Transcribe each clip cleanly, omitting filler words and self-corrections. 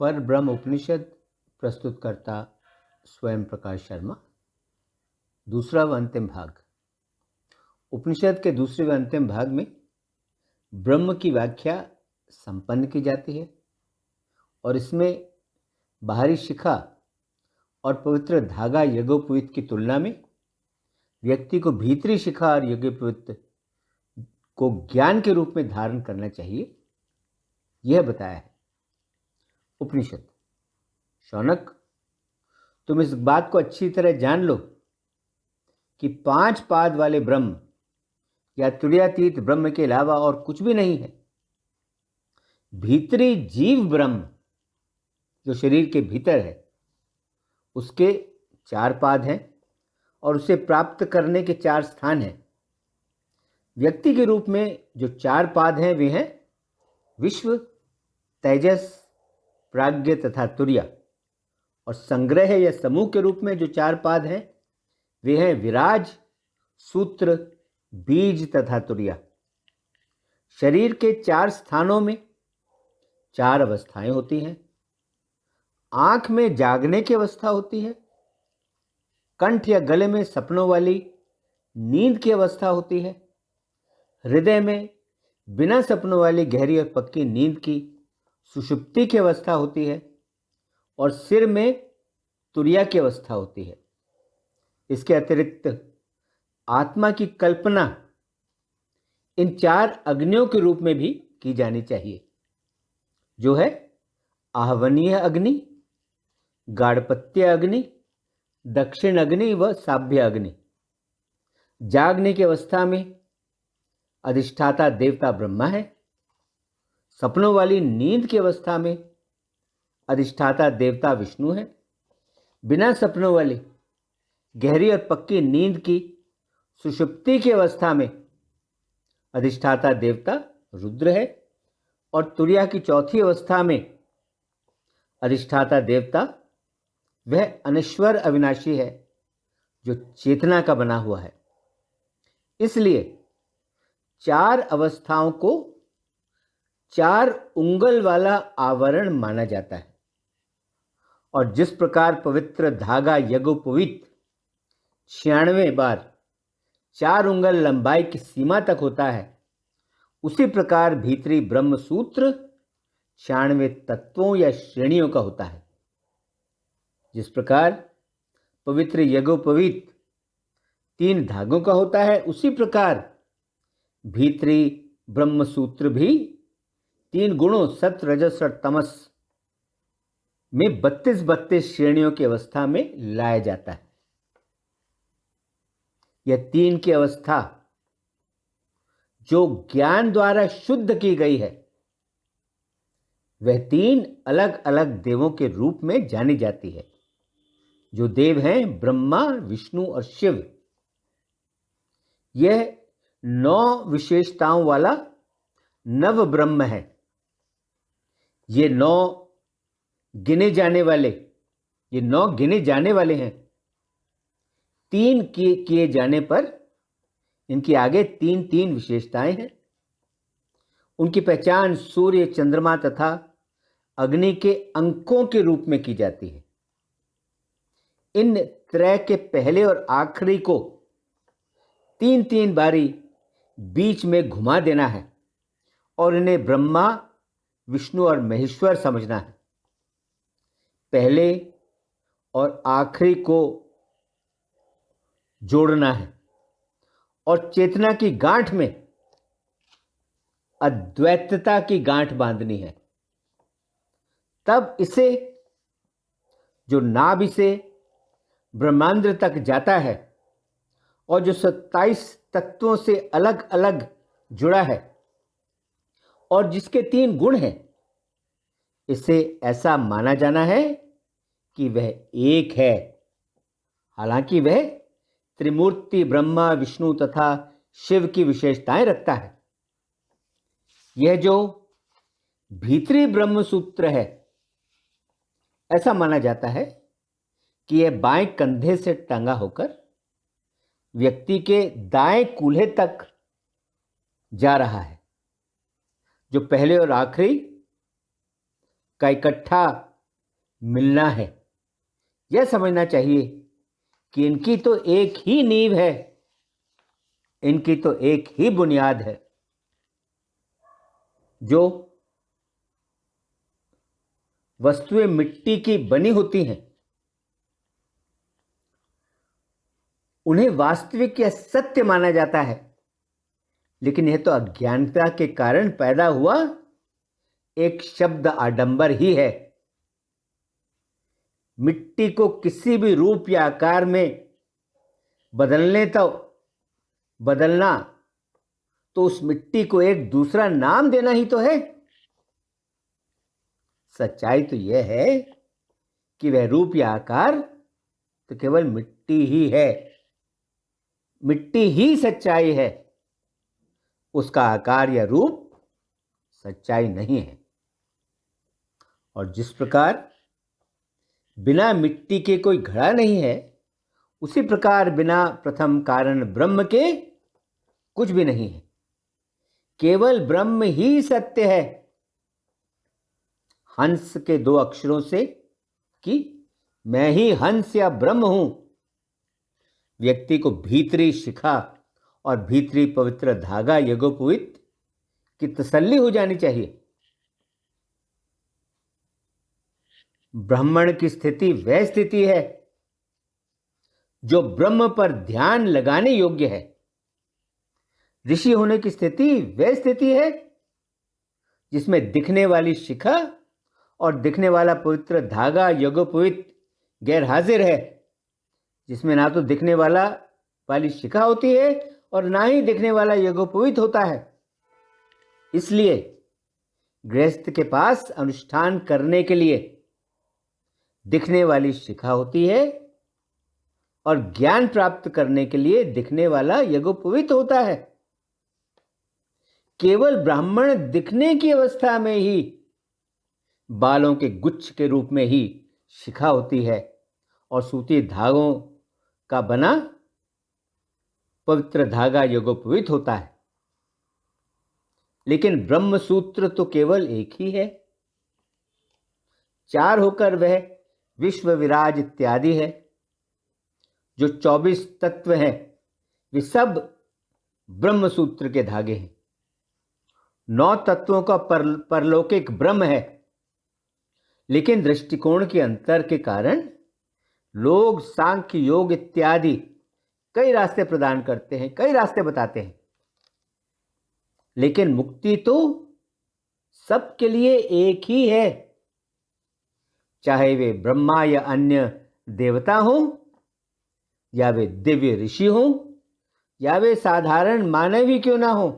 पर ब्रह्म उपनिषद प्रस्तुतकर्ता स्वयं प्रकाश शर्मा। दूसरा व अंतिम भाग। उपनिषद के दूसरे व अंतिम भाग में ब्रह्म की व्याख्या संपन्न की जाती है और इसमें बाहरी शिखा और पवित्र धागा यज्ञोपवीत की तुलना में व्यक्ति को भीतरी शिखा और यज्ञोपवीत को ज्ञान के रूप में धारण करना चाहिए, यह बताया है। उपनिषद: शौनक, तुम इस बात को अच्छी तरह जान लो कि 5 पाद वाले ब्रह्म या तुर्यातीत ब्रह्म के अलावा और कुछ भी नहीं है। भीतरी जीव ब्रह्म जो शरीर के भीतर है, उसके 4 पाद हैं और उसे प्राप्त करने के 4 स्थान हैं। व्यक्ति के रूप में जो 4 पाद हैं वे हैं विश्व, तेजस, प्राज्ञ तथा तुर्या। और संग्रह या समूह के रूप में जो 4 पाद हैं वे हैं विराज, सूत्र, बीज तथा तुर्या। शरीर के 4 स्थानों में 4 अवस्थाएं होती हैं। आंख में जागने की अवस्था होती है, कंठ या गले में सपनों वाली नींद की अवस्था होती है, हृदय में बिना सपनों वाली गहरी और पक्की नींद की सुषुप्ति की अवस्था होती है और सिर में तुर्या की अवस्था होती है। इसके अतिरिक्त आत्मा की कल्पना इन 4 अग्नियों के रूप में भी की जानी चाहिए, जो है आहवनीय अग्नि, गाढ़पत्य अग्नि, दक्षिण अग्नि व साभ्य अग्नि। जागने की अवस्था में अधिष्ठाता देवता ब्रह्मा है। सपनों वाली नींद की अवस्था में अधिष्ठाता देवता विष्णु है। बिना सपनों वाली गहरी और पक्की नींद की सुषुप्ति की अवस्था में अधिष्ठाता देवता रुद्र है और तुर्या की चौथी अवस्था में अधिष्ठाता देवता वह अनश्वर अविनाशी है जो चेतना का बना हुआ है। इसलिए 4 अवस्थाओं को 4 उंगल वाला आवरण माना जाता है। और जिस प्रकार पवित्र धागा यज्ञोपवीत 96 बार 4 उंगल लंबाई की सीमा तक होता है, उसी प्रकार भीतरी ब्रह्म सूत्र 96 तत्वों या श्रेणियों का होता है। जिस प्रकार पवित्र यज्ञोपवीत 3 धागों का होता है, उसी प्रकार भीतरी ब्रह्म सूत्र भी 3 गुणों सत्व, रजस और तमस में 32 श्रेणियों की अवस्था में लाया जाता है। यह 3 की अवस्था जो ज्ञान द्वारा शुद्ध की गई है, वह 3 अलग अलग देवों के रूप में जानी जाती है, जो देव हैं ब्रह्मा, विष्णु और शिव। यह 9 विशेषताओं वाला नव ब्रह्म है। ये 9 गिने जाने वाले हैं। 3 किए जाने पर इनकी आगे 3 विशेषताएं हैं। उनकी पहचान सूर्य, चंद्रमा तथा अग्नि के अंकों के रूप में की जाती है। इन त्रय के पहले और आखिरी को 3 बारी बीच में घुमा देना है और इन्हें ब्रह्मा, विष्णु और महेश्वर समझना है। पहले और आखिरी को जोड़ना है और चेतना की गांठ में अद्वैतता की गांठ बांधनी है। तब इसे, जो नाभि से ब्रह्मांड तक जाता है और जो 27 तत्वों से अलग अलग जुड़ा है और जिसके 3 गुण हैं, इसे ऐसा माना जाना है कि वह एक है, हालांकि वह त्रिमूर्ति ब्रह्मा, विष्णु तथा शिव की विशेषताएं रखता है। यह जो भीतरी ब्रह्म सूत्र है, ऐसा माना जाता है कि यह बाएं कंधे से टंगा होकर व्यक्ति के दाएं कूल्हे तक जा रहा है, जो पहले और आखिरी का इकट्ठा मिलना है। यह समझना चाहिए कि इनकी तो एक ही नींव है, इनकी तो एक ही बुनियाद है। जो वस्तुएं मिट्टी की बनी होती हैं उन्हें वास्तविक या सत्य माना जाता है, लेकिन यह तो अज्ञानता के कारण पैदा हुआ एक शब्द आडंबर ही है। मिट्टी को किसी भी रूप या आकार में बदलना तो उस मिट्टी को एक दूसरा नाम देना ही तो है। सच्चाई तो यह है कि वह रूप या आकार तो केवल मिट्टी ही है। मिट्टी ही सच्चाई है, उसका आकार या रूप सच्चाई नहीं है। और जिस प्रकार बिना मिट्टी के कोई घड़ा नहीं है, उसी प्रकार बिना प्रथम कारण ब्रह्म के कुछ भी नहीं है। केवल ब्रह्म ही सत्य है। हंस के दो अक्षरों से कि मैं ही हंस या ब्रह्म हूं, व्यक्ति को भीतरी शिखा और भीतरी पवित्र धागा यज्ञोपवीत की तसल्ली हो जानी चाहिए। ब्राह्मण की स्थिति वह स्थिति है जो ब्रह्म पर ध्यान लगाने योग्य है। ऋषि होने की स्थिति वह स्थिति है जिसमें दिखने वाली शिखा और दिखने वाला पवित्र धागा यज्ञोपवीत गैर हाजिर है, जिसमें ना तो दिखने वाली शिखा होती है और ना ही दिखने वाला यज्ञोपवीत होता है। इसलिए गृहस्थ के पास अनुष्ठान करने के लिए दिखने वाली शिखा होती है और ज्ञान प्राप्त करने के लिए दिखने वाला यज्ञोपवीत होता है। केवल ब्राह्मण दिखने की अवस्था में ही बालों के गुच्छ के रूप में ही शिखा होती है और सूती धागों का बना पवित्र धागा यज्ञोपवीत होता है। लेकिन ब्रह्म सूत्र तो केवल एक ही है। चार होकर वह विश्व विराज इत्यादि है। जो 24 तत्व हैं वे सब ब्रह्म सूत्र के धागे हैं। 9 तत्वों का परलौकिक ब्रह्म है, लेकिन दृष्टिकोण के अंतर के कारण लोग सांख्य योग इत्यादि कई रास्ते प्रदान करते हैं, कई रास्ते बताते हैं, लेकिन मुक्ति तो सबके लिए एक ही है। चाहे वे ब्रह्मा या अन्य देवता हो, या वे दिव्य ऋषि हो, या वे साधारण मानव ही क्यों ना हो,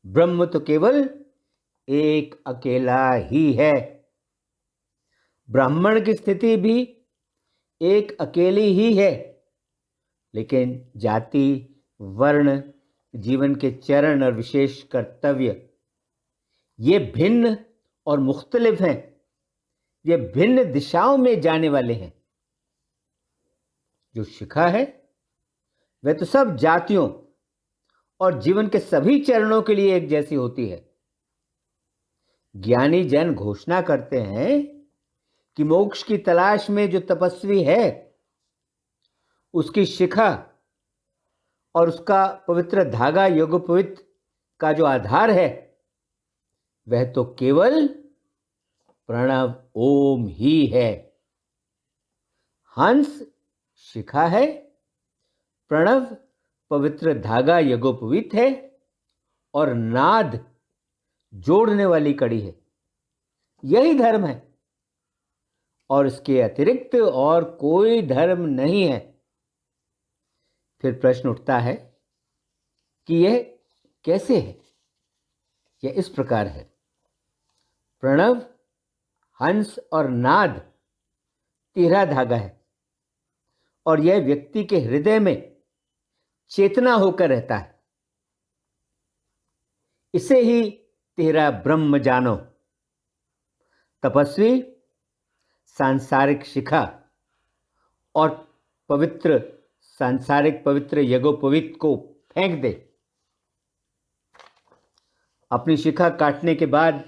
ब्रह्म तो केवल एक अकेला ही है। ब्राह्मण की स्थिति भी एक अकेली ही है, लेकिन जाति, वर्ण, जीवन के चरण और विशेष कर्तव्य ये भिन्न और मुख्तलिफ हैं। ये भिन्न दिशाओं में जाने वाले हैं। जो शिखा है वह तो सब जातियों और जीवन के सभी चरणों के लिए एक जैसी होती है। ज्ञानी जन घोषणा करते हैं कि मोक्ष की तलाश में जो तपस्वी है उसकी शिखा और उसका पवित्र धागा यज्ञोपवीत का जो आधार है वह तो केवल प्रणव ओम ही है। हंस शिखा है, प्रणव पवित्र धागा यज्ञोपवीत है और नाद जोड़ने वाली कड़ी है। यही धर्म है और इसके अतिरिक्त और कोई धर्म नहीं है। फिर प्रश्न उठता है कि यह कैसे है? यह इस प्रकार है। प्रणव, हंस और नाद तिहरा धागा है और यह व्यक्ति के हृदय में चेतना होकर रहता है। इसे ही तिहरा ब्रह्म जानो। तपस्वी सांसारिक शिखा और सांसारिक पवित्र यज्ञोपवीत को फेंक दे। अपनी शिखा काटने के बाद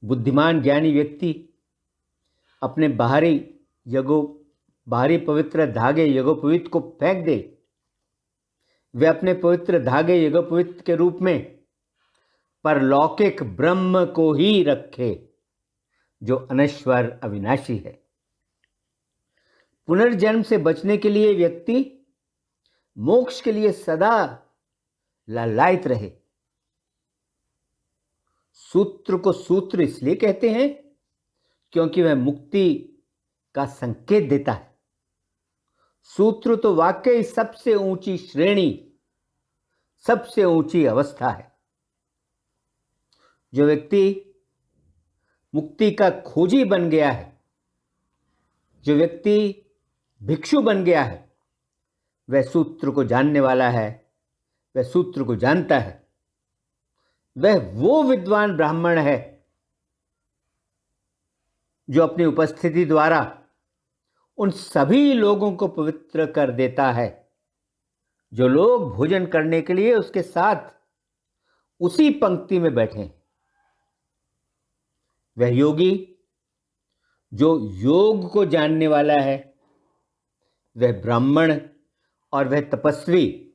बुद्धिमान ज्ञानी व्यक्ति अपने बाहरी पवित्र धागे यज्ञोपवीत को फेंक दे, वे अपने पवित्र धागे यज्ञोपवीत के रूप में परलौकिक ब्रह्म को ही रखे, जो अनश्वर अविनाशी है। पुनर्जन्म से बचने के लिए व्यक्ति मोक्ष के लिए सदा लालायित रहे। सूत्र को सूत्र इसलिए कहते हैं क्योंकि वह मुक्ति का संकेत देता है। सूत्र तो वाकई सबसे ऊंची श्रेणी, सबसे ऊंची अवस्था है। जो व्यक्ति मुक्ति का खोजी बन गया है, जो व्यक्ति भिक्षु बन गया है, वह सूत्र को जानने वाला है, वह सूत्र को जानता है। वह वो विद्वान ब्राह्मण है जो अपनी उपस्थिति द्वारा उन सभी लोगों को पवित्र कर देता है जो लोग भोजन करने के लिए उसके साथ उसी पंक्ति में बैठे। वह योगी जो योग को जानने वाला है, वह ब्राह्मण और वह तपस्वी,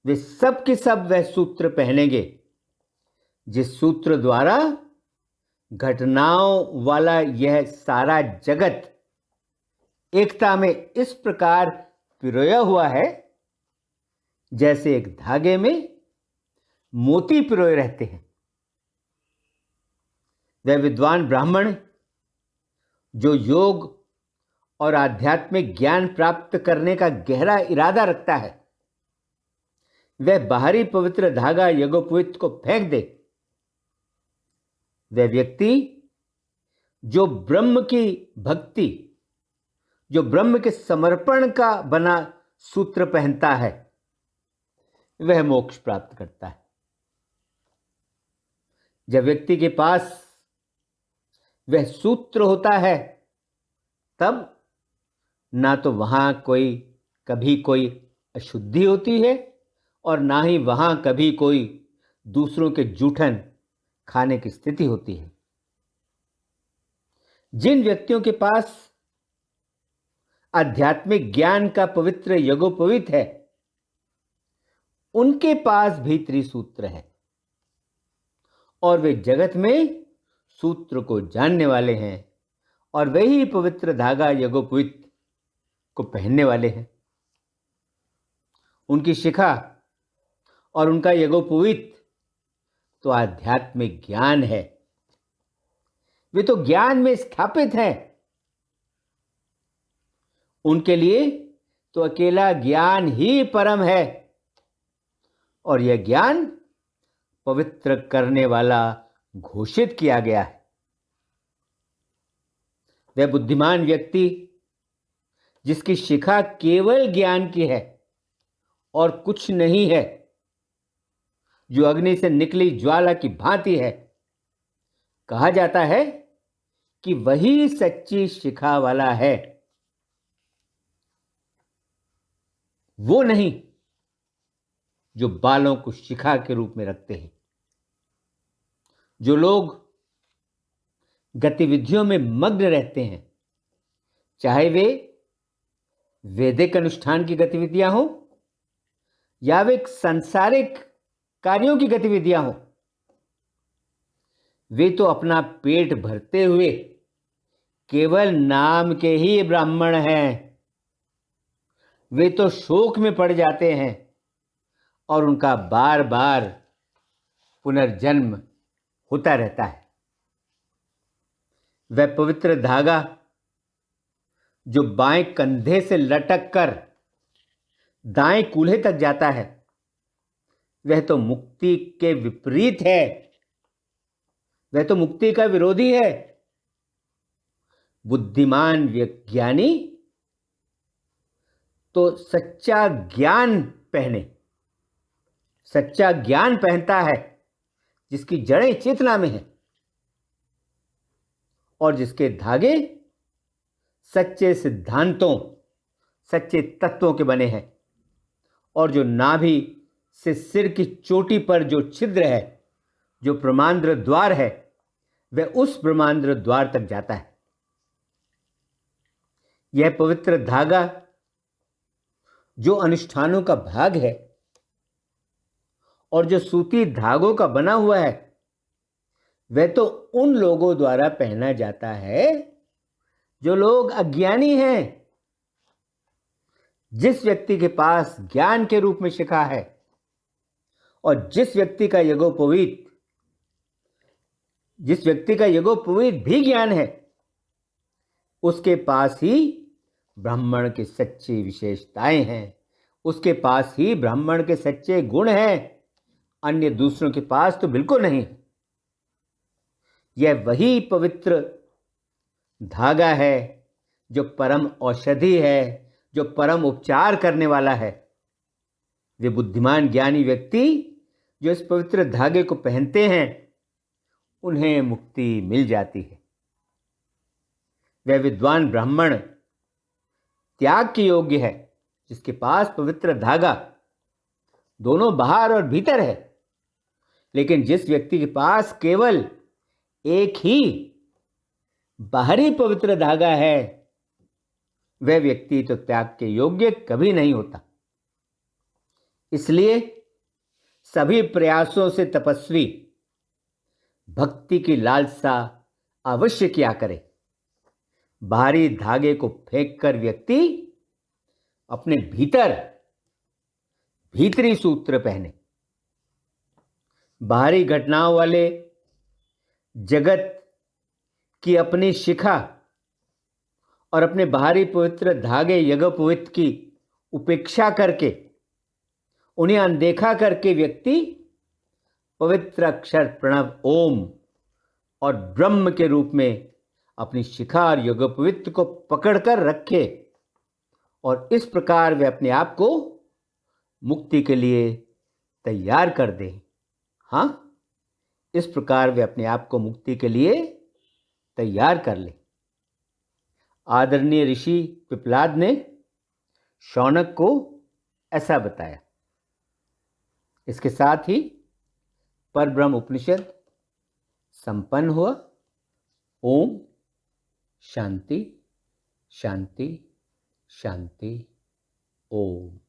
वे सब के सब वह सूत्र पहनेंगे जिस सूत्र द्वारा घटनाओं वाला यह सारा जगत एकता में इस प्रकार पिरोया हुआ है जैसे एक धागे में मोती पिरोए रहते हैं। वह विद्वान ब्राह्मण जो योग और आध्यात्मिक ज्ञान प्राप्त करने का गहरा इरादा रखता है, वह बाहरी पवित्र धागा यज्ञोपवीत को फेंक दे। वह व्यक्ति जो ब्रह्म की भक्ति, जो ब्रह्म के समर्पण का बना सूत्र पहनता है, वह मोक्ष प्राप्त करता है। जब व्यक्ति के पास वह सूत्र होता है, तब ना तो वहां कभी कोई अशुद्धि होती है और ना ही वहां कभी कोई दूसरों के जूठन खाने की स्थिति होती है। जिन व्यक्तियों के पास आध्यात्मिक ज्ञान का पवित्र यज्ञोपवीत है, उनके पास भी त्रिसूत्र है और वे जगत में सूत्र को जानने वाले हैं और वही पवित्र धागा यज्ञोपवीत को पहनने वाले हैं। उनकी शिखा और उनका यज्ञोपवीत तो आध्यात्मिक ज्ञान है। वे तो ज्ञान में स्थापित हैं। उनके लिए तो अकेला ज्ञान ही परम है और यह ज्ञान पवित्र करने वाला घोषित किया गया है। वह बुद्धिमान व्यक्ति जिसकी शिखा केवल ज्ञान की है और कुछ नहीं है, जो अग्नि से निकली ज्वाला की भांति है, कहा जाता है कि वही सच्ची शिखा वाला है, वो नहीं जो बालों को शिखा के रूप में रखते हैं। जो लोग गतिविधियों में मग्न रहते हैं, चाहे वे वैदिक अनुष्ठान की गतिविधियां हो या वे सांसारिक कार्यों की गतिविधियां हो, वे तो अपना पेट भरते हुए केवल नाम के ही ब्राह्मण हैं। वे तो शोक में पड़ जाते हैं और उनका बार बार पुनर्जन्म होता रहता है। वह पवित्र धागा जो बाएं कंधे से लटक कर दाएं कूल्हे तक जाता है, वह तो मुक्ति के विपरीत है, वह तो मुक्ति का विरोधी है। बुद्धिमान ज्ञानी तो सच्चा ज्ञान पहनता है जिसकी जड़ें चेतना में हैं और जिसके धागे सच्चे सिद्धांतों, सच्चे तत्वों के बने हैं और जो नाभि से सिर की चोटी पर जो छिद्र है, जो प्रमांद्र द्वार है, वह उस ब्रह्मांड द्वार तक जाता है। यह पवित्र धागा जो अनुष्ठानों का भाग है और जो सूती धागों का बना हुआ है, वह तो उन लोगों द्वारा पहना जाता है जो लोग अज्ञानी हैं। जिस व्यक्ति के पास ज्ञान के रूप में शिखा है और जिस व्यक्ति का यज्ञोपवीत भी ज्ञान है, उसके पास ही ब्राह्मण की सच्ची विशेषताएं हैं, उसके पास ही ब्राह्मण के सच्चे गुण हैं, अन्य दूसरों के पास तो बिल्कुल नहीं। यह वही पवित्र धागा है जो परम औषधि है, जो परम उपचार करने वाला है। वे बुद्धिमान ज्ञानी व्यक्ति जो इस पवित्र धागे को पहनते हैं, उन्हें मुक्ति मिल जाती है। वह विद्वान ब्राह्मण त्याग के योग्य है जिसके पास पवित्र धागा दोनों बाहर और भीतर है। लेकिन जिस व्यक्ति के पास केवल एक ही बाहरी पवित्र धागा है, वह व्यक्ति तो त्याग के योग्य कभी नहीं होता। इसलिए सभी प्रयासों से तपस्वी भक्ति की लालसा अवश्य किया करे। बाहरी धागे को फेंककर व्यक्ति अपने भीतरी सूत्र पहने। बाहरी घटनाओं वाले जगत की अपनी शिखा और अपने बाहरी पवित्र धागे यज्ञोपवीत की उपेक्षा करके, उन्हें अनदेखा करके व्यक्ति पवित्र अक्षर प्रणव ओम और ब्रह्म के रूप में अपनी शिखा और यज्ञोपवीत को पकड़कर रखे और इस प्रकार वे अपने आप को मुक्ति के लिए तैयार कर दे। हाँ, इस प्रकार वे अपने आप को मुक्ति के लिए तैयार कर ले। आदरणीय ऋषि पिपलाद ने शौनक को ऐसा बताया। इसके साथ ही परब्रह्म उपनिषद संपन्न हुआ। ओम शांति शांति शांति। ओम।